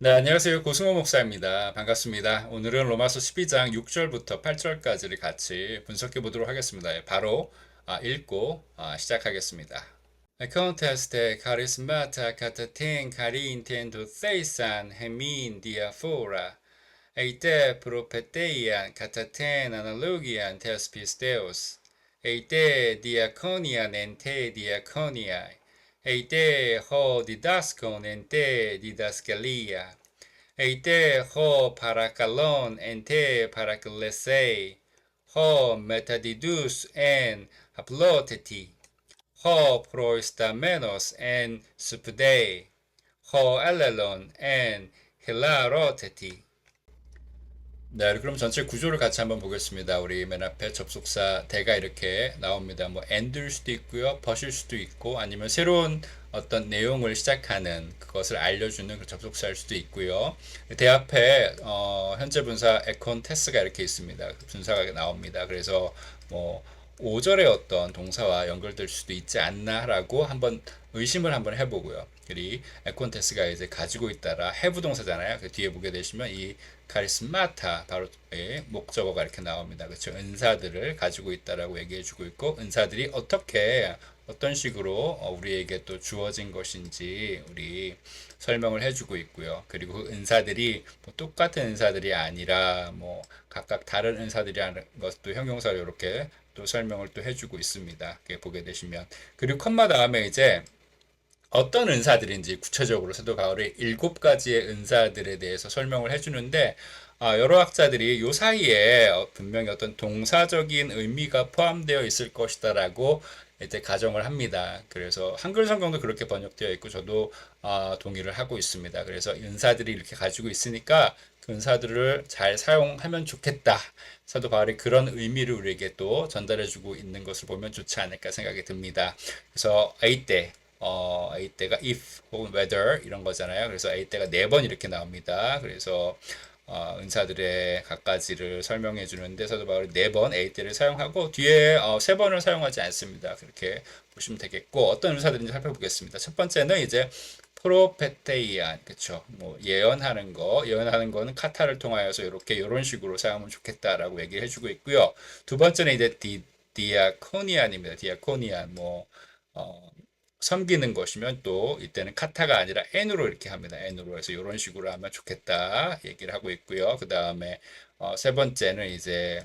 네, 안녕하세요. 고승호 목사입니다. 반갑습니다. 오늘은 로마서 12장 6절부터 8절까지를 같이 분석해 보도록 하겠습니다. 바로 읽고 시작하겠습니다. Conteste charismata cataten cari intendo theisan hemin diaphora eite propeteian cataten analogian tes pisteos eite diaconian ente diaconiae eite ho didaskon ente didascalia eite ho parakalon ente parakalesei ho metadidus en haploteti ho proistamenos en supdei ho elelon en hilaroteti. 네, 그럼 전체 구조를 같이 한번 보겠습니다. 우리 맨 앞에 접속사 대가 이렇게 나옵니다. 뭐 end일 수도 있고요, but일 수도 있고, 아니면 새로운 어떤 내용을 시작하는 그것을 알려주는 그 접속사일 수도 있고요. 대 앞에 현재 분사 에콘테스가 이렇게 있습니다. 분사가 나옵니다. 그래서 뭐 5절의 어떤 동사와 연결될 수도 있지 않나라고 한번 의심을 한번 해보고요. 그리 에콘테스가 이제 가지고 있다라 해부 동사잖아요. 그 뒤에 보게 되시면 이 카리스마타 바로 목적어가 이렇게 나옵니다. 그렇죠? 은사들을 가지고 있다라고 얘기해주고 있고 은사들이 어떻게 어떤 식으로 우리에게 또 주어진 것인지 우리 설명을 해주고 있고요. 그리고 그 은사들이 뭐 똑같은 은사들이 아니라 뭐 각각 다른 은사들이라는 것도 형용사로 이렇게 또 설명을 또 해주고 있습니다. 보게 되시면 그리고 컴마 다음에 이제 어떤 은사들인지 구체적으로 사도 바울이 7가지의 은사들에 대해서 설명을 해주는데 여러 학자들이 요 사이에 분명히 어떤 동사적인 의미가 포함되어 있을 것이다라고 이제 가정을 합니다. 그래서 한글 성경도 그렇게 번역되어 있고 저도 동의를 하고 있습니다. 그래서 은사들이 이렇게 가지고 있으니까 그 은사들을 잘 사용하면 좋겠다. 사도 바울이 그런 의미를 우리에게 또 전달해주고 있는 것을 보면 좋지 않을까 생각이 듭니다. 그래서 A 때 A 때가 if 혹은 whether 이런 거잖아요. 그래서 A 때가 4번 이렇게 나옵니다. 그래서 은사들의 각가지를 설명해 주는데 사도 바울이 4번 A 때를 사용하고 뒤에 3번을 사용하지 않습니다. 그렇게 보시면 되겠고 어떤 은사들인지 살펴보겠습니다. 첫 번째는 이제 프로페테이안, 그쵸? 뭐 예언하는 거는 카타를 통하여서 이렇게 이런 식으로 사용하면 좋겠다라고 얘기를 해주고 있고요. 두 번째는 이제 디아코니안입니다. 디아코니안, 뭐 어, 섬기는 것이면 또 이때는 카타가 아니라 N으로 이렇게 합니다. N으로 해서 이런 식으로 하면 좋겠다 얘기를 하고 있고요. 그 다음에 세 번째는 이제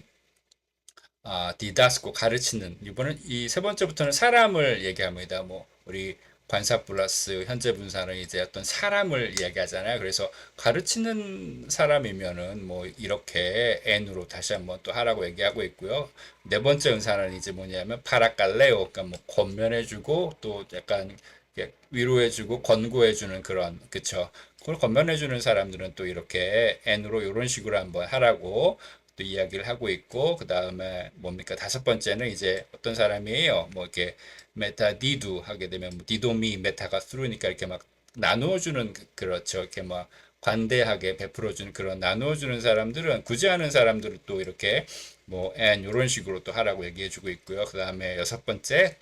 디다스코 가르치는 이번은 이 세 번째부터는 사람을 얘기합니다. 뭐 우리 관사 플러스 현재 분사는 이제 어떤 사람을 얘기하잖아요. 그래서 가르치는 사람이면은 뭐 이렇게 N으로 다시 한번 또 하라고 얘기하고 있고요. 네 번째 은사는 이제 뭐냐면 파라칼레오, 그러니까 뭐 권면해주고 또 약간 위로해주고 권고해주는 그런 그쵸. 그걸 권면해주는 사람들은 또 이렇게 N으로 이런 식으로 한번 하라고 또 이야기를 하고 있고 그 다음에 뭡니까 다섯 번째는 이제 어떤 사람이에요 뭐 이렇게 메타 디두 하게 되면 뭐 디도미 메타가 스루니까 이렇게 막 나누어주는 그렇죠 이렇게 막 관대하게 베풀어주는 그런 나누어주는 사람들은 구제하는 사람들은 또 이렇게 뭐 and 이런 식으로 또 하라고 얘기해주고 있고요 그 다음에 여섯 번째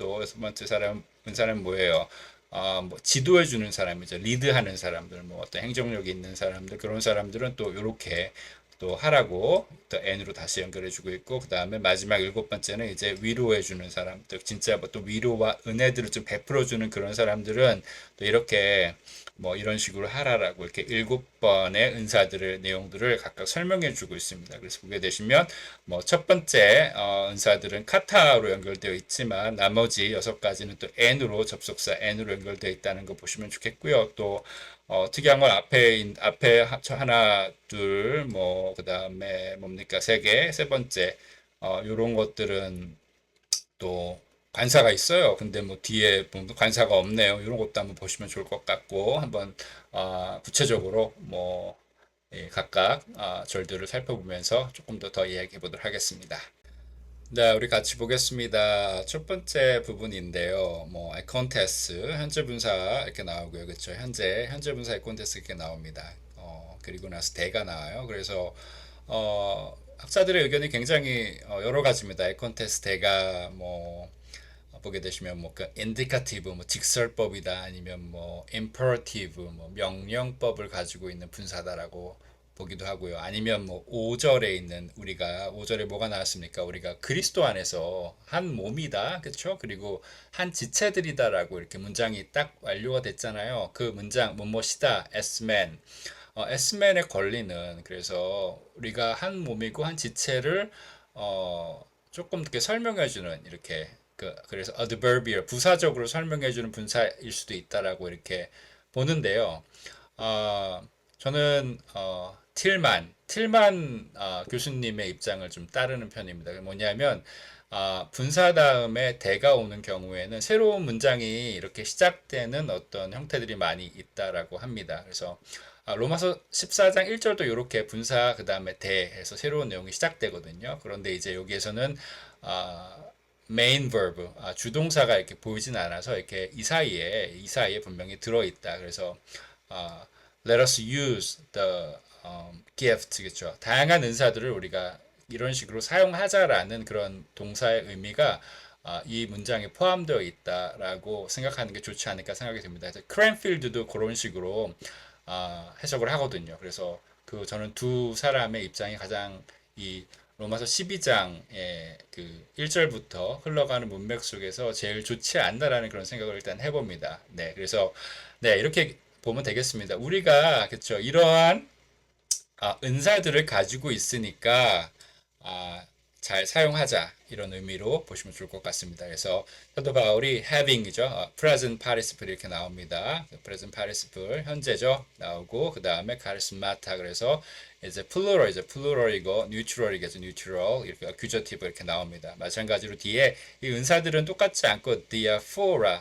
사람은 뭐예요 뭐 지도해주는 사람이죠 리드하는 사람들 뭐 어떤 행정력이 있는 사람들 그런 사람들은 또 이렇게 또 하라고 또 N으로 다시 연결해주고 있고 그 다음에 마지막 7번째는 이제 위로해주는 사람들 진짜 뭐 또 위로와 은혜들을 좀 베풀어주는 그런 사람들은 또 이렇게 뭐 이런 식으로 하라라고 이렇게 7번의 은사들의 내용들을 각각 설명해주고 있습니다. 그래서 보게 되시면 뭐 첫 번째 은사들은 카타로 연결되어 있지만 나머지 6가지는 또 N으로 접속사 N으로 연결되어 있다는 거 보시면 좋겠고요. 또 특이한 건 앞에 하나, 둘, 뭐, 그 다음에 뭡니까, 세 개, 세 번째, 요런 것들은 또 관사가 있어요. 근데 뭐 뒤에 보면 관사가 없네요. 이런 것도 한번 보시면 좋을 것 같고, 한번, 구체적으로 뭐, 예, 각각, 절들을 살펴보면서 조금 더 이야기해 보도록 하겠습니다. 네, 우리 같이 보겠습니다. 첫 번째 부분인데요. 뭐, contest, 현재 분사 이렇게 나오고요. 그렇죠? 현재 분사 contest 이렇게 나옵니다. 그리고 나서 대가 나와요. 그래서, 학자들의 의견이 굉장히 여러 가지입니다. contest 대가 뭐, 보게 되시면 뭐 그 indicative 뭐 직설법이다 아니면 뭐 imperative 뭐 명령법을 가지고 있는 분사다라고 보기도 하고요. 아니면 뭐 5절에 있는 우리가 5절에 뭐가 나왔습니까? 우리가 그리스도 안에서 한 몸이다. 그렇죠? 그리고 한 지체들이다라고 이렇게 문장이 딱 완료가 됐잖아요. 그 문장 뭐뭐시다. Sman. S만에 걸리는 그래서 우리가 한 몸이고 한 지체를 조금 이렇게 설명해주는 이렇게 그래서 adverbial 부사적으로 설명해주는 분사일 수도 있다라고 이렇게 보는데요. 저는 틸만 교수님의 입장을 좀 따르는 편입니다. 뭐냐면 분사 다음에 대가 오는 경우에는 새로운 문장이 이렇게 시작되는 어떤 형태들이 많이 있다라고 합니다. 그래서 로마서 14장 1절도 이렇게 분사 그 다음에 대해서 새로운 내용이 시작되거든요. 그런데 이제 여기에서는 메인 verb 주동사가 이렇게 보이진 않아서 이렇게 이 사이에 분명히 들어있다. 그래서 아, let us use the gift 그렇죠. 다양한 은사들을 우리가 이런 식으로 사용하자라는 그런 동사의 의미가 이 문장에 포함되어 있다라고 생각하는 게 좋지 않을까 생각이 듭니다. 크랜필드도 그런 식으로 해석을 하거든요. 그래서 저는 두 사람의 입장이 가장 이 로마서 12장의 그 1절부터 흘러가는 문맥 속에서 제일 좋지 않나라는 그런 생각을 일단 해봅니다. 네, 그래서 네, 이렇게 보면 되겠습니다. 우리가 그쵸 이러한 은사들을 가지고 있으니까 아, 잘 사용하자 이런 의미로 보시면 좋을 것 같습니다. 그래서 사도 바울이 having이죠. present participle 이렇게 나옵니다. present participle 현재죠. 나오고 그 다음에 charismata 그래서 이제 plural이고 neutral이겠죠. neutral 이렇게 accusative 이렇게 나옵니다. 마찬가지로 뒤에 이 은사들은 똑같지 않고 diaphora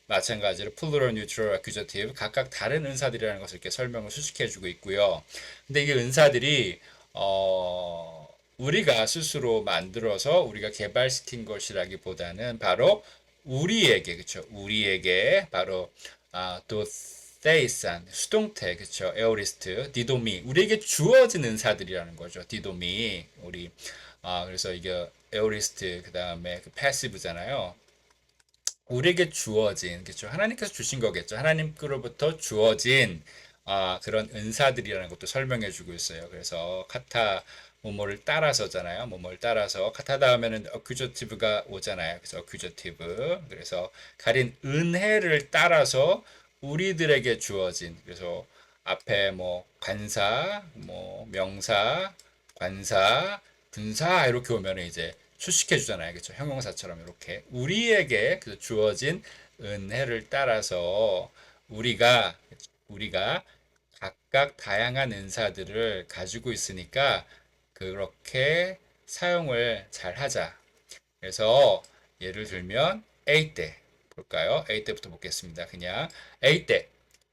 마찬가지로 plural, neutral, accusative 각각 다른 은사들이라는 것을 이렇게 설명을 수식해주고 있고요. 근데 이게 은사들이 우리가 스스로 만들어서 우리가 개발시킨 것이라기보다는 바로 우리에게 그쵸 우리에게 바로 또 테이산 수동태 그쵸 에오리스트 디도미 우리에게 주어진 은사들이라는 거죠. 디도미 우리 그래서 이게 에오리스트 그 다음에 그 패시브잖아요. 우리에게 주어진 그렇죠. 하나님께서 주신 거겠죠. 하나님께로부터 주어진 그런 은사들이라는 것도 설명해 주고 있어요. 그래서 카타 뭐뭐를 따라서잖아요. 뭐뭐를 따라서 카타 다음에는 어큐저티브가 오잖아요. 그래서 어큐저티브 그래서 가린 은혜를 따라서 우리들에게 주어진 그래서 앞에 뭐 관사, 뭐 명사, 관사, 분사 이렇게 오면 이제 수식해 주잖아요. 그렇죠? 형용사처럼 이렇게 우리에게 주어진 은혜를 따라서 우리가 각각 다양한 은사들을 가지고 있으니까 그렇게 사용을 잘 하자. 그래서 예를 들면 A 때 볼까요? A 때부터 보겠습니다. 그냥 A 때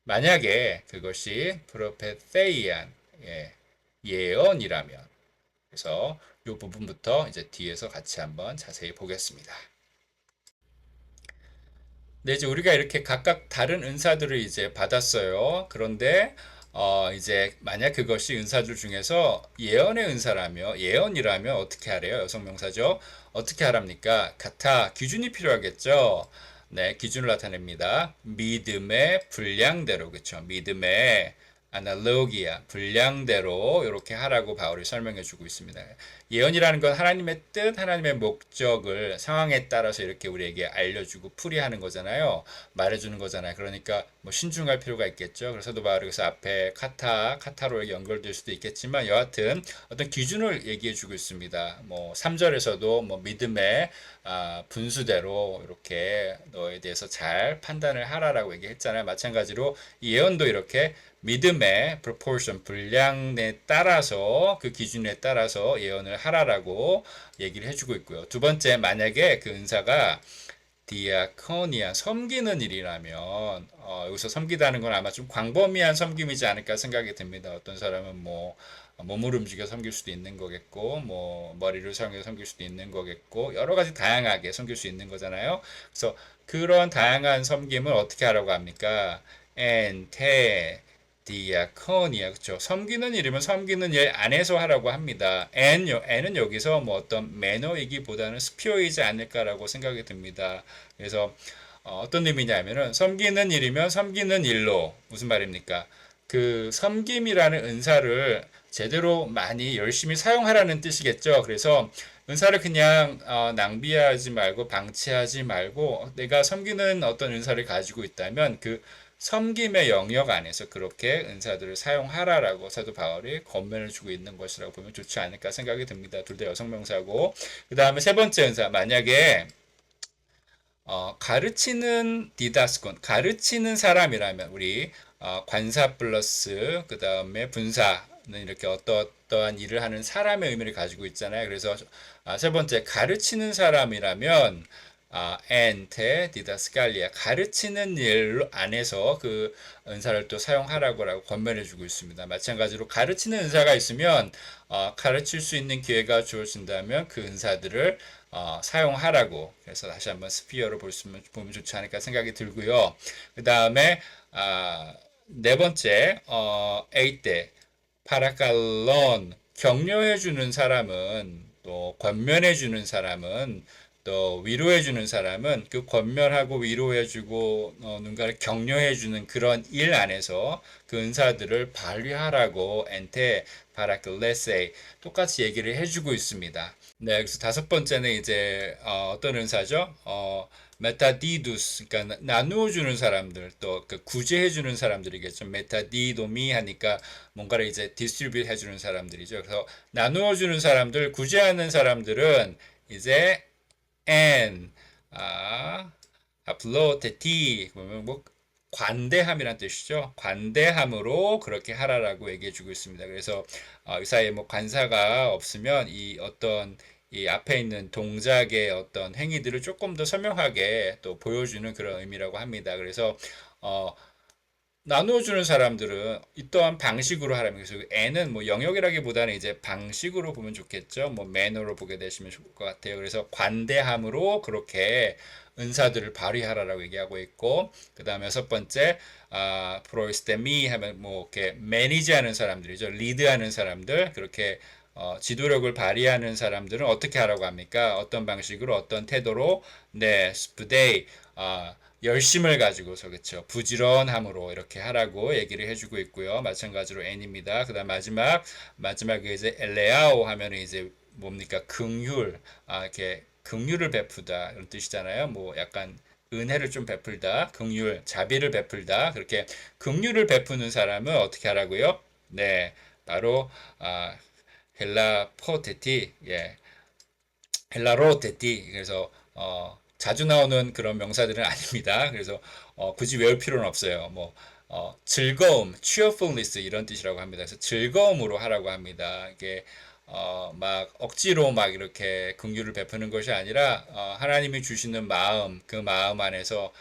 만약에 그것이 프로페세이안 예언이라면 그래서 이 부분부터 이제 뒤에서 같이 한번 자세히 보겠습니다. 네, 이제 우리가 이렇게 각각 다른 은사들을 이제 받았어요. 그런데 이제 만약 그것이 은사들 중에서 예언의 은사라며 예언이라면 어떻게 하래요? 여성 명사죠. 어떻게 하랍니까? 같아 기준이 필요하겠죠. 네, 기준을 나타냅니다. 믿음의 분량대로 그렇죠. 믿음의 아날로기아 분량대로 이렇게 하라고 바울이 설명해 주고 있습니다. 예언이라는 건 하나님의 뜻, 하나님의 목적을 상황에 따라서 이렇게 우리에게 알려주고 풀이하는 거잖아요. 말해주는 거잖아요. 그러니까 뭐 신중할 필요가 있겠죠. 그래서도 바울이 그래서 앞에 카타로 연결될 수도 있겠지만 여하튼 어떤 기준을 얘기해 주고 있습니다. 뭐 3절에서도 뭐 믿음의 분수대로 이렇게 너에 대해서 잘 판단을 하라라고 얘기했잖아요. 마찬가지로 예언도 이렇게 믿음의 proportion 분량에 따라서 그 기준에 따라서 예언을 하라라고 얘기를 해주고 있고요. 두 번째 만약에 그 은사가 디아코니아 섬기는 일이라면 여기서 섬기다는 건 아마 좀 광범위한 섬김이지 않을까 생각이 듭니다. 어떤 사람은 뭐 몸을 움직여 섬길 수도 있는 거겠고 뭐 머리를 사용해서 섬길 수도 있는 거겠고 여러 가지 다양하게 섬길 수 있는 거잖아요. 그래서 그런 다양한 섬김을 어떻게 하라고 합니까? 엔, 테, 디아코니아, 그쵸? 섬기는 일이면 섬기는 일 안에서 하라고 합니다. N은 여기서 뭐 어떤 매너이기보다는 스피어이지 않을까라고 생각이 듭니다. 그래서 떤 의미냐면은 섬기는 일이면 섬기는 일로, 무슨 말입니까? 그 섬김이라는 은사를 제대로 많이 열심히 사용하라는 뜻이겠죠. 그래서 은사를 그냥 낭비하지 말고 방치하지 말고 내가 섬기는 어떤 은사를 가지고 있다면 그 섬김의 영역 안에서 그렇게 은사들을 사용하라라고 사도 바울이 권면을 주고 있는 것이라고 보면 좋지 않을까 생각이 듭니다. 둘 다 여성 명사고. 그 다음에 세 번째 은사, 만약에 가르치는 디다스콘, 가르치는 사람이라면 우리 관사 플러스 그 다음에 분사는 이렇게 어떠한 일을 하는 사람의 의미를 가지고 있잖아요. 그래서 세 번째 가르치는 사람이라면 엔테 디다스칼리아, 가르치는 일 안에서 그 은사를 또 사용하라고 권면해 주고 있습니다. 마찬가지로 가르치는 은사가 있으면 가르칠 수 있는 기회가 주어진다면 그 은사들을 사용하라고. 그래서 다시 한번 스피어로 보면 좋지 않을까 생각이 들고요. 그 다음에 네 번째 에이테 파라칼론, 격려해주는 사람은, 또 권면해주는 사람은, 또 위로해주는 사람은 그 권면하고 위로해주고 누군가를 격려해주는 그런 일 안에서 그 은사들을 발휘하라고 엔테 파라클레세 똑같이 얘기를 해주고 있습니다. 네, 그래서 다섯 번째는 이제 떤 은사죠? 메타디두스, 그러니까 나누어 주는 사람들, 또 그 구제해 주는 사람들이겠죠. 메타디도미 하니까 뭔가를 이제 디스트리뷰트 해 주는 사람들이죠. 그래서 나누어 주는 사람들, 구제하는 사람들은 이제 n 플로테티 보면 뭐 관대함이란 뜻이죠. 관대함으로 그렇게 하라라고 얘기해 주고 있습니다. 그래서 이 사이에 뭐 관사가 없으면 이 어떤 이 앞에 있는 동작의 어떤 행위들을 조금 더 선명하게 또 보여주는 그런 의미라고 합니다. 그래서 어, 나누어주는 사람들은 이떠한 방식으로 하라면, 그래서 N은 뭐 영역이라기보다는 이제 방식으로 보면 좋겠죠. 뭐 매너로 보게 되시면 좋을 것 같아요. 그래서 관대함으로 그렇게 은사들을 발휘하라라고 얘기하고 있고, 그 다음에 여섯 번째 프로이스테미 하면 뭐 이렇게 매니지하는 사람들이죠. 리드하는 사람들, 그렇게 지도력을 발휘하는 사람들은 어떻게 하라고 합니까? 어떤 방식으로, 어떤 태도로? 네, 스프데이, 열심을 가지고서, 그쵸, 부지런함으로 이렇게 하라고 얘기를 해주고 있고요. 마찬가지로 N입니다. 그 다음 마지막에 이제 엘레아오 하면은 이제 뭡니까? 긍휼, 이렇게 긍휼을 베푸다 이런 뜻이잖아요. 뭐 약간 은혜를 좀 베풀다, 긍휼, 자비를 베풀다. 그렇게 긍휼을 베푸는 사람은 어떻게 하라고요? 네, 바로 헬라 포테티, 예, 헬라로테티. 그래서 자주 나오는 그런 명사들은 아닙니다. 그래서 굳이 외울 필요는 없어요. 뭐 즐거움, cheerfulness 이런 뜻이라고 합니다. 그래서 즐거움으로 하라고 합니다. 이게 막 억지로 막 이렇게 긍휼을 베푸는 것이 아니라 하나님이 주시는 마음, 그 마음 안에서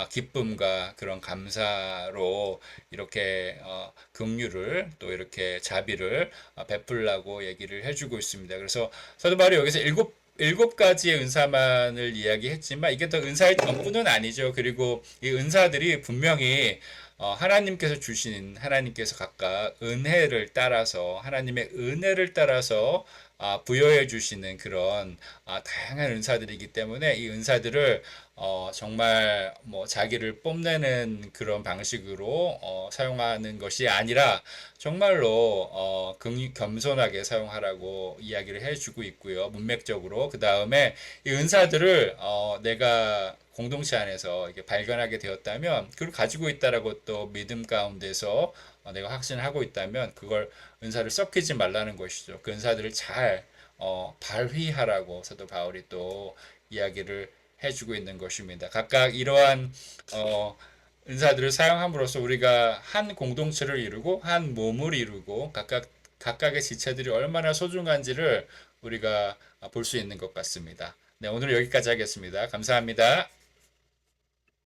기쁨과 그런 감사로 이렇게 긍휼을 또 이렇게 자비를 베풀라고 얘기를 해주고 있습니다. 그래서 사도 바울이 여기서 일곱 가지의 은사만을 이야기했지만 이게 더 은사의 전부는 아니죠. 그리고 이 은사들이 분명히 하나님께서 주신, 하나님께서 각각 은혜를 따라서, 하나님의 은혜를 따라서 부여해 주시는 그런 다양한 은사들이기 때문에 이 은사들을 정말 뭐 자기를 뽐내는 그런 방식으로 사용하는 것이 아니라 정말로 겸손하게 사용하라고 이야기를 해주고 있고요. 문맥적으로. 그 다음에 이 은사들을 내가 공동체 안에서 이게 발견하게 되었다면, 그걸 가지고 있다라고 또 믿음 가운데서 내가 확신하고 있다면 그걸 은사를 썩히지 말라는 것이죠. 그 은사들을 잘 발휘하라고 사도 바울이 또 이야기를 해주고 있는 것입니다. 각각 이러한 은사들을 사용함으로써 우리가 한 공동체를 이루고 한 몸을 이루고 각각의 지체들이 얼마나 소중한지를 우리가 볼 수 있는 것 같습니다. 네, 오늘 여기까지 하겠습니다. 감사합니다.